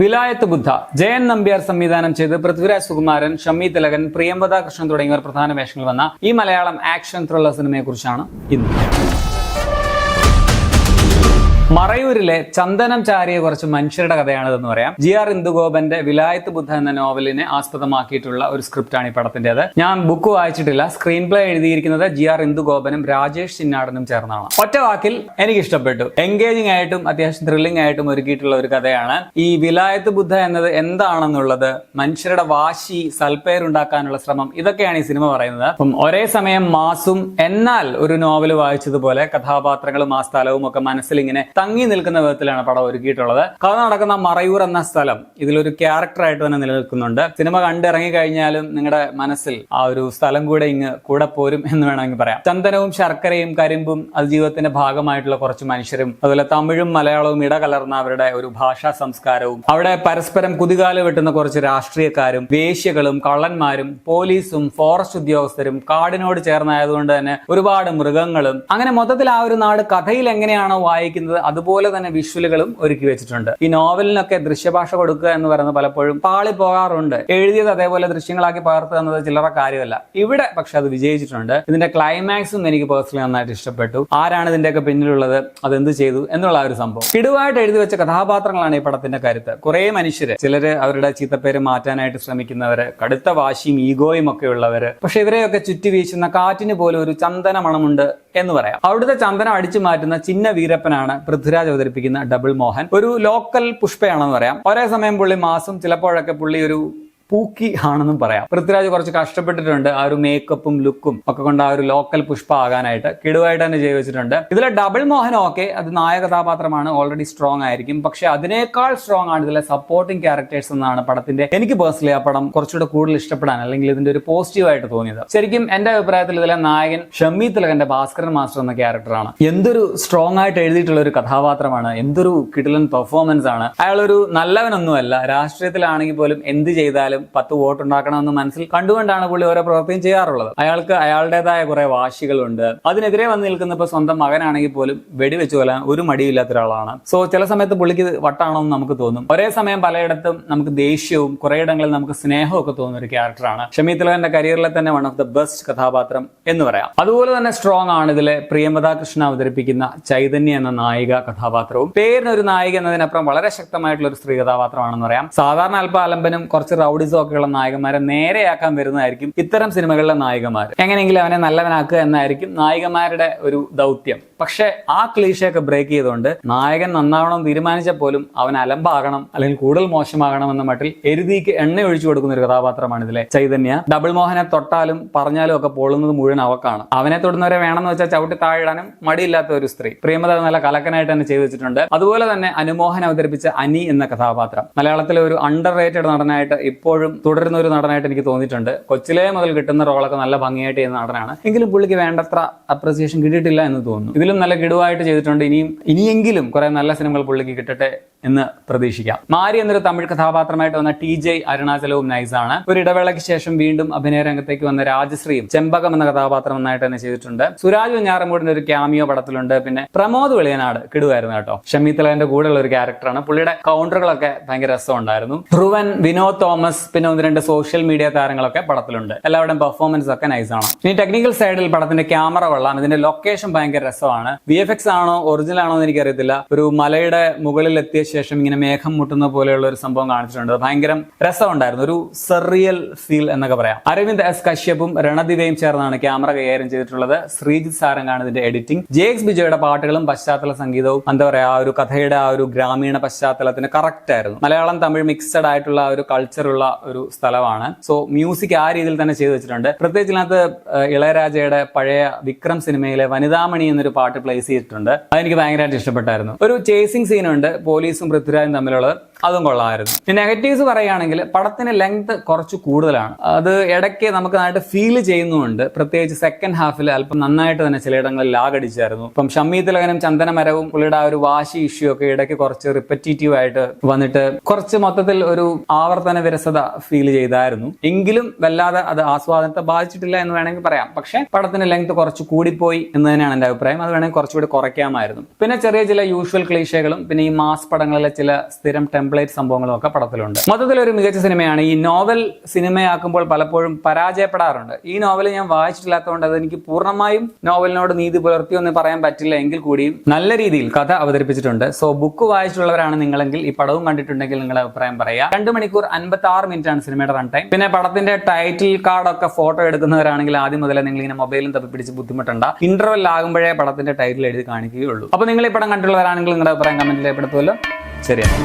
വിലായത്ത് ബുദ്ധ ജയൻ നമ്പ്യാർ സംവിധാനം ചെയ്ത് പൃഥ്വിരാജ് സുകുമാരൻ, ഷമ്മി തിലകൻ, പ്രിയംവദ കൃഷ്ണൻ തുടങ്ങിയവർ പ്രധാന വേഷങ്ങൾ വന്ന ഈ മലയാളം ആക്ഷൻ ത്രില്ലർ സിനിമയെ കുറിച്ചാണ് ഇന്ന്. മറയൂരിലെ ചന്ദനം ചാരിയ കുറച്ച് മനുഷ്യരുടെ കഥയാണിതെന്ന് പറയാം. GR ഇന്ദുഗോപന്റെ വിലായത്ത് ബുദ്ധ എന്ന നോവലിനെ ആസ്പദമാക്കിയിട്ടുള്ള ഒരു സ്ക്രിപ്റ്റാണ് ഈ പടത്തിന്റേത്. ഞാൻ ബുക്ക് വായിച്ചിട്ടില്ല. സ്ക്രീൻ പ്ലേ എഴുതിയിരിക്കുന്നത് GR ഇന്ദുഗോപനും രാജേഷ് ചിന്നാടനും ചേർന്നാണ്. ഒറ്റ വാക്കിൽ എനിക്ക് ഇഷ്ടപ്പെട്ടു. എൻഗേജിംഗ് ആയിട്ടും അത്യാവശ്യം ത്രില്ലിംഗ് ആയിട്ടും ഒരുക്കിയിട്ടുള്ള ഒരു കഥയാണ്. ഈ വിലായത്ത് ബുദ്ധ എന്നത് എന്താണെന്നുള്ളത്, മനുഷ്യരുടെ വാശി, സൽപ്പേരുണ്ടാക്കാനുള്ള ശ്രമം, ഇതൊക്കെയാണ് ഈ സിനിമ പറയുന്നത്. അപ്പം ഒരേ സമയം മാസും എന്നാൽ ഒരു നോവൽ വായിച്ചതുപോലെ കഥാപാത്രങ്ങളും ആ സ്ഥലവും ഒക്കെ മനസ്സിൽ ഇങ്ങനെ തങ്ങി നിൽക്കുന്ന വിധത്തിലാണ് പടം ഒരുക്കിയിട്ടുള്ളത്. കഥ നടക്കുന്ന മറയൂർ എന്ന സ്ഥലം ഇതിലൊരു ക്യാരക്ടറായിട്ട് തന്നെ നിലനിൽക്കുന്നുണ്ട്. സിനിമ കണ്ടിറങ്ങി കഴിഞ്ഞാലും നിങ്ങളുടെ മനസ്സിൽ ആ ഒരു സ്ഥലം കൂടെ കൂടെ പോരും എന്ന് വേണമെങ്കിൽ പറയാം. ചന്ദനവും ശർക്കരയും കരിമ്പും അത് ജീവിതത്തിന്റെ ഭാഗമായിട്ടുള്ള കുറച്ച് മനുഷ്യരും, അതുപോലെ തമിഴും മലയാളവും ഇടകലർന്ന അവരുടെ ഒരു ഭാഷാ സംസ്കാരവും, അവിടെ പരസ്പരം കുതികാല് വെട്ടുന്ന കുറച്ച് രാഷ്ട്രീയക്കാരും, വേശ്യകളും, കള്ളന്മാരും, പോലീസും, ഫോറസ്റ്റ് ഉദ്യോഗസ്ഥരും, കാടിനോട് ചേർന്നായതുകൊണ്ട് തന്നെ ഒരുപാട് മൃഗങ്ങളും, അങ്ങനെ മൊത്തത്തിൽ ആ ഒരു നാട് കഥയിൽ എങ്ങനെയാണോ വായിക്കുന്നത് അതുപോലെ തന്നെ വിഷ്വലുകളും ഒരുക്കി വെച്ചിട്ടുണ്ട്. ഈ നോവലിനൊക്കെ ദൃശ്യഭാഷ കൊടുക്കുക എന്ന് പറയുന്നത് പലപ്പോഴും പാളി പോകാറുണ്ട്. എഴുതിയത് അതേപോലെ ദൃശ്യങ്ങളാക്കി പകർത്തുക എന്നത് ചില്ലറ കാര്യമല്ല. ഇവിടെ പക്ഷെ അത് വിജയിച്ചിട്ടുണ്ട്. ഇതിന്റെ ക്ലൈമാക്സും എനിക്ക് പേഴ്സണലി നന്നായിട്ട് ഇഷ്ടപ്പെട്ടു. ആരാണ് ഇതിന്റെയൊക്കെ പിന്നിലുള്ളത്, അതെന്ത് ചെയ്തു എന്നുള്ള ഒരു സംഭവം. കിടുവായിട്ട് എഴുതി വെച്ച കഥാപാത്രങ്ങളാണ് ഈ പടത്തിന്റെ കരുത്ത്. കുറെ മനുഷ്യര്, ചിലര് അവരുടെ ചീത്തപ്പേര് മാറ്റാനായിട്ട് ശ്രമിക്കുന്നവര്, കടുത്ത വാശിയും ഈഗോയും ഒക്കെ ഉള്ളവര്, പക്ഷെ ഇവരെയൊക്കെ ചുറ്റി വീശുന്ന കാറ്റിന് പോലും ഒരു ചന്ദന മണമുണ്ട് എന്ന് പറയാം. അവിടുത്തെ ചന്ദനം അടിച്ചു മാറ്റുന്ന ചിന്ന വീരപ്പനാണ് പൃഥ്വിരാജ് അവതരിപ്പിക്കുന്ന ഡബിൾ മോഹൻ. ഒരു ലോക്കൽ പുഷ്പയാണെന്ന് പറയാം. ഒരേ സമയം പുള്ളി മാസും, ചിലപ്പോഴൊക്കെ പുള്ളി ഒരു പൂക്കി ആണെന്നും പറയാം. പൃഥ്വിരാജ് കുറച്ച് കഷ്ടപ്പെട്ടിട്ടുണ്ട് ആ ഒരു മേക്കപ്പും ലുക്കും ഒക്കെ കൊണ്ട് ആ ഒരു ലോക്കൽ പുഷ്പ ആകാനായിട്ട്. കിടുവായിട്ട് തന്നെ ചെയ്തു വെച്ചിട്ടുണ്ട്. ഇതിലെ ഡബിൾ മോഹൻ ഓക്കെ, അത് നായ കഥാപാത്രമാണ്, ഓൾറെഡി സ്ട്രോങ് ആയിരിക്കും. പക്ഷെ അതിനേക്കാൾ സ്ട്രോങ് ആണ് ഇതിലെ സപ്പോർട്ടിംഗ് ക്യാരക്ടേഴ്സ് എന്നാണ് പടത്തിന്റെ, എനിക്ക് പേഴ്സണലി ആ പടം കുറച്ചുകൂടെ കൂടുതൽ ഇഷ്ടപ്പെടാൻ, അല്ലെങ്കിൽ ഇതിന്റെ ഒരു പോസിറ്റീവായിട്ട് തോന്നിയത്. ശരിക്കും എന്റെ അഭിപ്രായത്തിൽ ഇതിലെ നായകൻ ഷമ്മി തിലകന്റെ ഭാസ്കരൻ മാസ്റ്റർ എന്ന ക്യാരക്ടറാണ്. എന്തൊരു സ്ട്രോങ് ആയിട്ട് എഴുതിയിട്ടുള്ള ഒരു കഥാപാത്രമാണ്, എന്തൊരു കിടിലൻ പെർഫോമൻസ് ആണ്. അയാളൊരു നല്ലവനൊന്നുമല്ല. രാഷ്ട്രീയത്തിലാണെങ്കിൽ പോലും എന്ത് ചെയ്താലും 10 വോട്ട് ഉണ്ടാക്കണമെന്ന് മനസ്സിൽ കണ്ടുകൊണ്ടാണ് പുള്ളി ഓരോ പ്രവൃത്തിയും ചെയ്യാറുള്ളത്. അയാൾക്ക് അയാളുടേതായ കുറെ വാശികളുണ്ട്. അതിനെതിരെ വന്ന് നിൽക്കുന്ന ഇപ്പൊ സ്വന്തം മകനാണെങ്കിൽ പോലും വെടിവെച്ച് കൊല്ലാൻ ഒരു മടിയില്ലാത്ത ഒരാളാണ്. സോ ചില സമയത്ത് പുള്ളിക്ക് വട്ടാണോ എന്ന് നമുക്ക് തോന്നും. ഒരേ സമയം പലയിടത്തും നമുക്ക് ദേഷ്യവും കുറേയിടങ്ങളിൽ നമുക്ക് സ്നേഹവും ഒക്കെ തോന്നുന്ന ഒരു ക്യാരക്ടറാണ്. ഷമ്മി തിലകന്റെ കരിയറിലെ തന്നെ വൺ ഓഫ് ദ ബെസ്റ്റ് കഥാപാത്രം എന്ന് പറയാം. അതുപോലെ തന്നെ സ്ട്രോങ് ആണ് ഇതിലെ പ്രിയംവദ കൃഷ്ണൻ അവതരിപ്പിക്കുന്ന ചൈതന്യ എന്ന നായിക കഥാപാത്രവും. പേരിനൊരു നായിക എന്നതിനപ്പുറം വളരെ ശക്തമായിട്ടുള്ള ഒരു സ്ത്രീ കഥാപാത്രമാണെന്ന് പറയാം. സാധാരണ അല്പ അലമ്പനും കുറച്ച് റൗഡിസം ഒക്കെയുള്ള നായകന്മാരെ നേരെയാക്കാൻ വരുന്നതായിരിക്കും ഇത്തരം സിനിമകളിലെ നായികമാർ. എങ്ങനെയെങ്കിലും അവനെ നല്ലവനാക്കുക എന്നായിരിക്കും നായികമാരുടെ ഒരു ദൗത്യം. പക്ഷെ ആ ക്ലീഷയൊക്കെ ബ്രേക്ക് ചെയ്തുകൊണ്ട് നായകൻ നന്നാവണം തീരുമാനിച്ച പോലും അവൻ അലമ്പാകണം, അല്ലെങ്കിൽ കൂടുതൽ മോശമാകണം എന്ന മട്ടിൽ എരുതിക്ക് എണ്ണ ഒഴിച്ചു കൊടുക്കുന്ന ഒരു കഥാപാത്രമാണ് ഇതിലെ ചൈതന്യ. ഡബിൾ മോഹനെ തൊട്ടാലും പറഞ്ഞാലും ഒക്കെ പൊള്ളുന്നത് മുഴുവൻ അവക്കാണ്. അവനെ തൊടുന്നവരെ വേണമെന്ന് വെച്ചാൽ ചവിട്ടി താഴിടാനും മടിയില്ലാത്ത ഒരു സ്ത്രീ. പ്രിയമത നല്ല കലക്കനായിട്ട് തന്നെ ചെയ്തു വെച്ചിട്ടുണ്ട്. അതുപോലെ തന്നെ അനുമോഹൻ അവതരിപ്പിച്ച അനി എന്ന കഥാപാത്രം മലയാളത്തിലെ ഒരു അണ്ടർ റേറ്റഡ് നടനായിട്ട് ഇപ്പോഴും തുടരുന്ന ഒരു നടനായിട്ട് എനിക്ക് തോന്നിയിട്ടുണ്ട്. കൊച്ചിലേ മുതൽ കിട്ടുന്ന റോളൊക്കെ നല്ല ഭംഗിയായിട്ട് ചെയ്യുന്ന നടനാണ്. എങ്കിലും പുള്ളിക്ക് വേണ്ടത്ര അപ്രിസിയേഷൻ കിട്ടിയിട്ടില്ല എന്ന് തോന്നുന്നു. ഇതിലും നല്ല കിടുവായിട്ട് ചെയ്തിട്ടുണ്ട്. ഇനിയെങ്കിലും കുറെ നല്ല സിനിമകൾ പുള്ളിക്ക് കിട്ടട്ടെ എന്ന് പ്രതീക്ഷിക്കാം. മാരി എന്നൊരു തമിഴ് കഥാപാത്രമായിട്ട് വന്ന TJ അരുണാചലവും നൈസാണ്. ഒരു ഇടവേളയ്ക്ക് ശേഷം വീണ്ടും അഭിനയ രംഗത്തേക്ക് വന്ന രാജശ്രീയും ചെമ്പകം എന്ന കഥാപാത്രം നന്നായിട്ട് തന്നെ ചെയ്തിട്ടുണ്ട്. സുരാജ് വെഞ്ഞാറമൂടിന്റെ ഒരു ക്യാമിയോ പടത്തിലുണ്ട്. പിന്നെ പ്രമോദ് വെളിയനാട് കിടുവായിരുന്നു കേട്ടോ. ഷമ്മി തിലകന്റെ കൂടെയുള്ള ഒരു ക്യാരക്ടറാണ്. പുള്ളിയുടെ കൗണ്ടറുകളൊക്കെ ഭയങ്കര രസമുണ്ടായിരുന്നു. ധ്രുവൻ, വിനോദ് തോമസ്, പിന്നെ 1-2 സോഷ്യൽ മീഡിയ താരങ്ങളൊക്കെ പടത്തിലുണ്ട്. എല്ലാവരുടെയും പെർഫോമൻസ് ഒക്കെ നൈസാണ്. ഇനി ടെക്നിക്കൽ സൈഡിൽ പടത്തിന്റെ ക്യാമറ കൊള്ളാം. ഇതിന്റെ ലൊക്കേഷൻ ഭയങ്കര രസമാണ്. VFX ആണോ ഒറിജിനൽ ആണോ എന്ന് എനിക്കറിയത്തില്ല. ഒരു മലയുടെ മുകളിൽ എത്തിയ ശേഷം ഇങ്ങനെ മേഘം മുട്ടുന്ന പോലെയുള്ള ഒരു സംഭവം കാണിച്ചിട്ടുണ്ട്. ഭയങ്കര രസമുണ്ടായിരുന്നു. ഒരു സെറിയൽ ഫീൽ എന്നൊക്കെ പറയാം. അരവിന്ദ് S കശ്യപും രണദിവയും ചേർന്നാണ് ക്യാമറ കൈകാര്യം ചെയ്തിട്ടുള്ളത്. ശ്രീജിത്ത് സാരംഗാണ് ഇതിന്റെ എഡിറ്റിംഗ്. JX ബിജോയുടെ പാട്ടുകളും പശ്ചാത്തല സംഗീതവും എന്താ പറയാ, ആ ഒരു കഥയുടെ ആ ഒരു ഗ്രാമീണ പശ്ചാത്തലത്തിന് കറക്റ്റ് ആയിരുന്നു. മലയാളം തമിഴ് മിക്സഡ് ആയിട്ടുള്ള ഒരു കൾച്ചറുള്ള ഒരു സ്ഥലമാണ്. സോ മ്യൂസിക് ആ രീതിയിൽ തന്നെ ചെയ്തു വെച്ചിട്ടുണ്ട്. പ്രത്യേകിച്ച് ഇതിനകത്ത് ഇളയരാജയുടെ പഴയ വിക്രം സിനിമയിലെ വനിതാമണി എന്നൊരു പാട്ട് പ്ലേസ് ചെയ്തിട്ടുണ്ട്. അതെനിക്ക് ഭയങ്കരമായിട്ട് ഇഷ്ടപ്പെട്ടായിരുന്നു. ഒരു ചേസിംഗ് സീനുണ്ട് പോലീസും പൃഥ്വിരാജും തമ്മിലുള്ളത്. അതും കൊള്ളാമായിരുന്നു. നെഗറ്റീവ്സ് പറയുകയാണെങ്കിൽ പടത്തിന് ലെങ്ത് കുറച്ച് കൂടുതലാണ്. അത് ഇടയ്ക്ക് നമുക്ക് നന്നായിട്ട് ഫീൽ ചെയ്യുന്നുണ്ട്. പ്രത്യേകിച്ച് സെക്കൻഡ് ഹാഫിൽ അല്പം നന്നായിട്ട് തന്നെ ചിലയിടങ്ങളിൽ ലാഗ് അടിച്ചായിരുന്നു. ഇപ്പം ഷമ്മി തിലകനും ചന്ദനമരവും പുള്ളിയുടെ ആ ഒരു വാശി ഇഷ്യൂ ഒക്കെ ഇടയ്ക്ക് കുറച്ച് റിപ്പറ്റീറ്റീവ് ആയിട്ട് വന്നിട്ട് കുറച്ച് മൊത്തത്തിൽ ഒരു ആവർത്തന വിരസത ഫീൽ ചെയ്തായിരുന്നു. എങ്കിലും വല്ലാതെ അത് ആസ്വാദനത്തെ ബാധിച്ചിട്ടില്ല എന്ന് വേണമെങ്കിൽ പറയാം. പക്ഷെ പടത്തിന് ലെങ്ത് കുറച്ച് കൂടിപ്പോയി എന്ന് തന്നെയാണ് എന്റെ അഭിപ്രായം. അത് വേണമെങ്കിൽ കുറച്ചുകൂടി കുറയ്ക്കാമായിരുന്നു. പിന്നെ ചെറിയ ചില യൂഷ്വൽ ക്ലീഷകളും പിന്നെ ഈ മാസ് പടങ്ങൾ പടങ്ങളിലെ ചില സ്ഥിരം ടെംപ്ലേറ്റ് സംഭവങ്ങളും ഒക്കെ പടത്തിലുണ്ട്. മൊത്തത്തിൽ ഒരു മികച്ച സിനിമയാണ്. ഈ നോവൽ സിനിമയാക്കുമ്പോൾ പലപ്പോഴും പരാജയപ്പെടാറുണ്ട്. ഈ നോവൽ ഞാൻ വായിച്ചിട്ടില്ലാത്തതുകൊണ്ട് അതെനിക്ക് പൂർണ്ണമായും നോവലിനോട് നീതി പുലർത്തിയൊന്നും പറയാൻ പറ്റില്ല. എങ്കിൽ കൂടിയും നല്ല രീതിയിൽ കഥ അവതരിപ്പിച്ചിട്ടുണ്ട്. സോ ബുക്ക് വായിച്ചിട്ടുള്ളവരാണ് നിങ്ങളെങ്കിൽ ഈ പടവും കണ്ടിട്ടുണ്ടെങ്കിൽ നിങ്ങളുടെ അഭിപ്രായം പറയാം. 2 മണിക്കൂർ 56 മിനിറ്റ് ആണ് സിനിമയുടെ റൺ ടൈം. പിന്നെ പടത്തിന്റെ ടൈറ്റിൽ കാർഡൊക്കെ ഫോട്ടോ എടുക്കുന്നവരാണെങ്കിൽ ആദ്യം മുതലേ നിങ്ങൾ ഇങ്ങനെ മൊബൈലും തപ്പി പിടിച്ച് ബുദ്ധിമുട്ടണ്ട. ഇന്റർവെൽ ആകുമ്പോഴേ പടത്തിന്റെ ടൈറ്റിൽ എഴുതി കാണിക്കുകയുള്ളൂ. അപ്പൊ നിങ്ങൾ ഈ പടം കണ്ടിട്ടുള്ളവരാണെങ്കിൽ നിങ്ങളുടെ അഭിപ്രായം കമന്റിൽ രേഖപ്പെടുത്തുമല്ലോ. ശരിയാണ്.